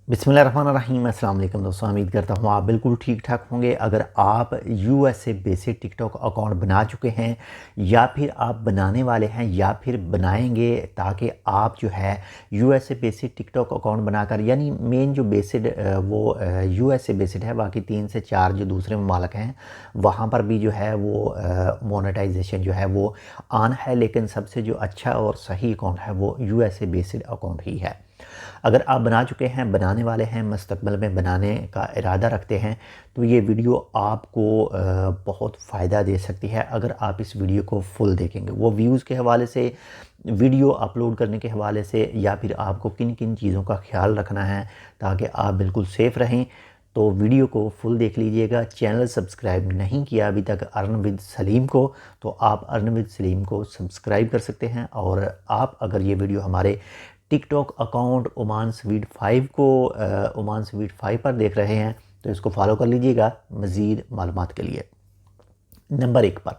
बिस्मिल्लाहिर्रहमानिर्रहीम। अस्सलाम वालेकुम दोस्तों, उम्मीद करता हूँ आप बिल्कुल ठीक ठाक होंगे। अगर आप यूएसए बेसिक टिकटॉक अकाउंट बना चुके हैं या फिर आप बनाने वाले हैं या फिर बनाएंगे, ताकि आप जो है यूएसए बेसिक टिकटॉक अकाउंट बनाकर, यानी मेन जो बेसिड वो यूएसए बेसिड है, बाकी 3 से 4 जो दूसरे ममालिक हैं वहाँ पर भी जो है वो मोनेटाइजेशन जो है वो ऑन है, लेकिन सबसे जो अच्छा और सही अकाउंट है वो यूएसए बेसिड अकाउंट ही है। अगर आप बना चुके हैं, बनाने वाले हैं, मुस्तकबिल में बनाने का इरादा रखते हैं, तो ये वीडियो आपको बहुत फ़ायदा दे सकती है अगर आप इस वीडियो को फुल देखेंगे। वो व्यूज़ के हवाले से, वीडियो अपलोड करने के हवाले से, या फिर आपको किन किन चीज़ों का ख्याल रखना है ताकि आप बिल्कुल सेफ़ रहें, तो वीडियो को फुल देख लीजिएगा। चैनल सब्सक्राइब नहीं किया अभी तक अर्न विद सलीम को, तो आप अर्न विद सलीम को सब्सक्राइब कर सकते हैं। और आप अगर ये वीडियो हमारे टिकटॉक अकाउंट ओमान स्वीट 5 को ओमान स्वीट 5 पर देख रहे हैं, तो इसको फॉलो कर लीजिएगा मज़ीद मालूमात के लिए। नंबर 1 पर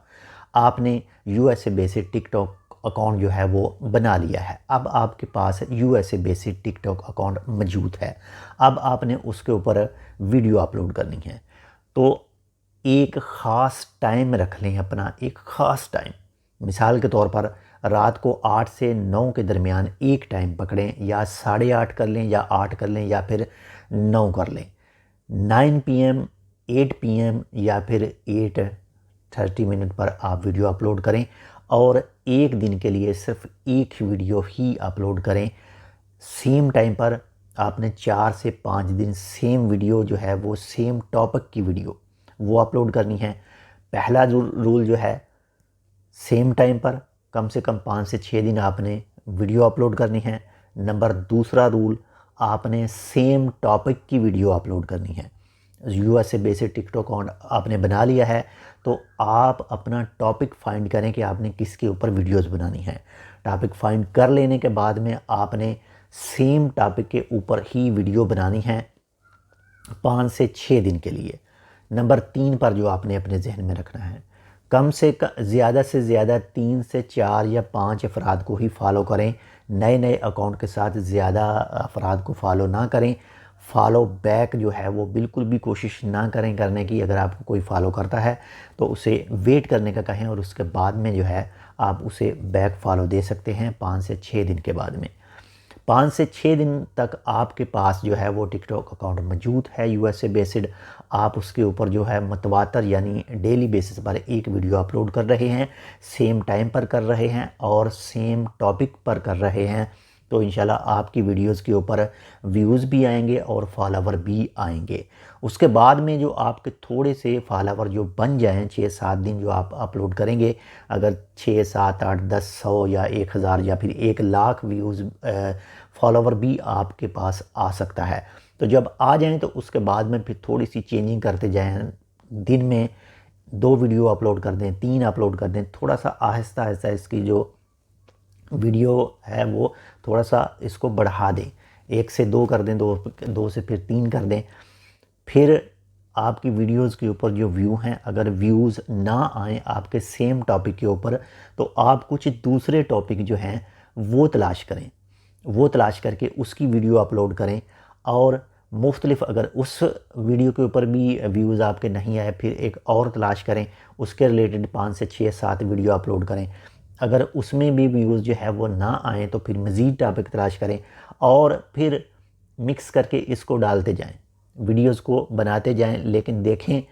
आपने यूएसए बेसिक टिकटॉक अकाउंट जो है वो बना लिया है। अब आपके पास यूएसए बेसिक टिकटॉक अकाउंट मौजूद है। अब आपने उसके ऊपर वीडियो अपलोड करनी है, तो एक ख़ास टाइम रख लें अपना, एक ख़ास टाइम। मिसाल के तौर पर रात को 8 से 9 के दरमियान एक टाइम पकड़ें, या 8:30 कर लें, या 8 कर लें, या फिर 9 कर लें। 9 PM, 8 PM या फिर 8:30 मिनट पर आप वीडियो अपलोड करें, और एक दिन के लिए सिर्फ एक वीडियो ही अपलोड करें। सेम टाइम पर आपने 4 से 5 दिन सेम वीडियो जो है वो सेम टॉपिक की वीडियो वो अपलोड करनी है। पहला रूल जो है, सेम टाइम पर कम से कम 5 से 6 दिन आपने वीडियो अपलोड करनी है। नंबर दूसरा रूल, आपने सेम टॉपिक की वीडियो अपलोड करनी है। यूएसए बेसिक टिकटॉक अकाउंट आपने बना लिया है, तो आप अपना टॉपिक फाइंड करें कि आपने किसके ऊपर वीडियोस बनानी है। टॉपिक फाइंड कर लेने के बाद में आपने सेम टॉपिक के ऊपर ही वीडियो बनानी है 5 से 6 दिन के लिए। नंबर 3 पर जो आपने अपने जहन में रखना है, कम से ज़्यादा से ज़्यादा 3 से 4 या 5 अफराद को ही फॉलो करें। नए नए अकाउंट के साथ ज़्यादा अफराद को फॉलो ना करें। फॉलो बैक जो है वो बिल्कुल भी कोशिश ना करें करने की। अगर आपको कोई फॉलो करता है तो उसे वेट करने का कहें, और उसके बाद में जो है आप उसे बैक फॉलो दे सकते हैं 5 से 6 दिन के बाद में। 5 से 6 दिन तक आपके पास जो है वो टिकटॉक अकाउंट मौजूद है यूएसए बेस्ड। आप उसके ऊपर जो है मतवातर यानी डेली बेसिस पर एक वीडियो अपलोड कर रहे हैं, सेम टाइम पर कर रहे हैं, और सेम टॉपिक पर कर रहे हैं, तो इंशाल्लाह आपकी वीडियोस के ऊपर व्यूज़ भी आएंगे और फॉलोवर भी आएंगे। उसके बाद में जो आपके थोड़े से फॉलोवर जो बन जाएं, 6-7 दिन जो आप अपलोड करेंगे, अगर 6, 7, 8, 10, 100 या 1000 या फिर 1 लाख व्यूज़ फॉलोवर भी आपके पास आ सकता है। तो जब आ जाएं तो उसके बाद में फिर थोड़ी सी चेंजिंग करते जाएं। दिन में 2 वीडियो अपलोड कर दें, 3 अपलोड कर दें। थोड़ा सा आहिस्ता आहिस्ता इसकी जो वीडियो है वो थोड़ा सा इसको बढ़ा दें। 1 से 2 कर दें, 2 से फिर 3 कर दें। फिर आपकी वीडियोस के ऊपर जो व्यू हैं, अगर व्यूज़ ना आए आपके सेम टॉपिक के ऊपर, तो आप कुछ दूसरे टॉपिक जो हैं वो तलाश करें। वो तलाश करके उसकी वीडियो अपलोड करें। और मुख्तलिफ, अगर उस वीडियो के ऊपर भी व्यूज़ आपके नहीं आए, फिर एक और तलाश करें, उसके रिलेटेड 5 से 6, 7 वीडियो अपलोड करें। अगर उसमें भी व्यूज़ जो है वो ना आए तो फिर मज़ीद टॉपिक तलाश करें, और फिर मिक्स करके इसको डालते जाएं, वीडियोस को बनाते जाएं। लेकिन देखें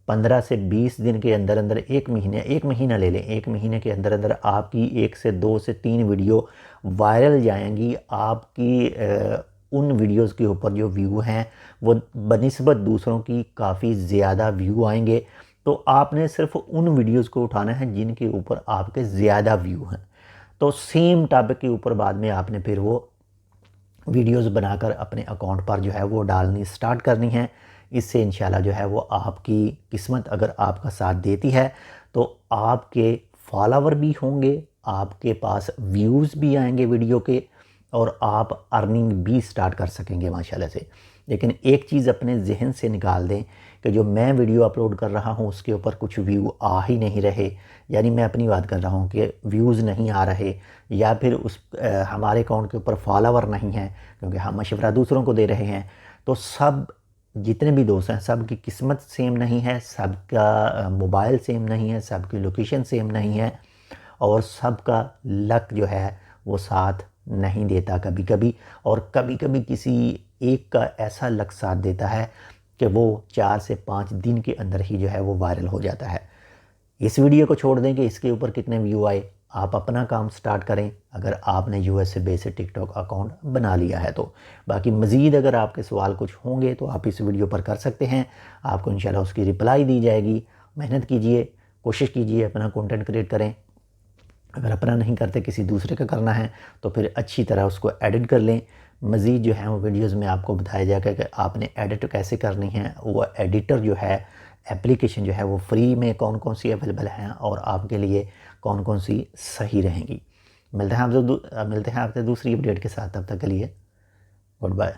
15 से 20 दिन के अंदर अंदर, एक महीना ले लें, 1 महीने के अंदर अंदर आपकी 1 से 2 से 3 वीडियो वायरल जाएंगी। आपकी उन वीडियोस के ऊपर जो व्यू हैं वो बनिस्बत दूसरों की काफ़ी ज़्यादा व्यू आएंगे। तो आपने सिर्फ उन वीडियोस को उठाना है जिनके ऊपर आपके ज़्यादा व्यू हैं। तो सेम टॉपिक के ऊपर बाद में आपने फिर वो वीडियोस बनाकर अपने अकाउंट पर जो है वो डालनी स्टार्ट करनी है। इससे इंशाल्लाह जो है वो आपकी किस्मत अगर आपका साथ देती है तो आपके फॉलोवर भी होंगे, आपके पास व्यूज़ भी आएंगे वीडियो के, और आप अर्निंग भी स्टार्ट कर सकेंगे माशाल्लाह से। लेकिन एक चीज़ अपने जहन से निकाल दें कि जो मैं वीडियो अपलोड कर रहा हूँ उसके ऊपर कुछ व्यू आ ही नहीं रहे, यानी मैं अपनी बात कर रहा हूँ कि व्यूज़ नहीं आ रहे, या फिर हमारे अकाउंट के ऊपर फॉलोवर नहीं हैं क्योंकि हम मशवरा दूसरों को दे रहे हैं। तो सब जितने भी दोस्त हैं सब की किस्मत सेम नहीं है, सबका मोबाइल सेम नहीं है, सबकी लोकेशन सेम नहीं है, और सबका लक जो है वो साथ नहीं देता कभी कभी। और कभी कभी किसी एक का ऐसा लक साथ देता है कि वो 4 से 5 दिन के अंदर ही जो है वो वायरल हो जाता है। इस वीडियो को छोड़ दें कि इसके ऊपर कितने व्यू आए, आप अपना काम स्टार्ट करें अगर आपने यूएसए बेस से टिकटॉक अकाउंट बना लिया है तो। बाकी मज़ीद अगर आपके सवाल कुछ होंगे तो आप इस वीडियो पर कर सकते हैं, आपको इंशाल्लाह उसकी रिप्लाई दी जाएगी। मेहनत कीजिए, कोशिश कीजिए, अपना कंटेंट क्रिएट करें। अगर अपना नहीं करते किसी दूसरे का करना है तो फिर अच्छी तरह उसको एडिट कर लें। मज़ीद जो है वो वीडियोज़ में आपको बताया जाएगा कि आपने एडिट कैसे करनी है। वो एडिटर जो है, एप्लीकेशन जो है वो फ्री में कौन कौन सी अवेलेबल हैं और आपके लिए कौन कौन सी सही रहेंगी। मिलते हैं आपसे दूसरी अपडेट के साथ, तब तक के लिए गुड बाय।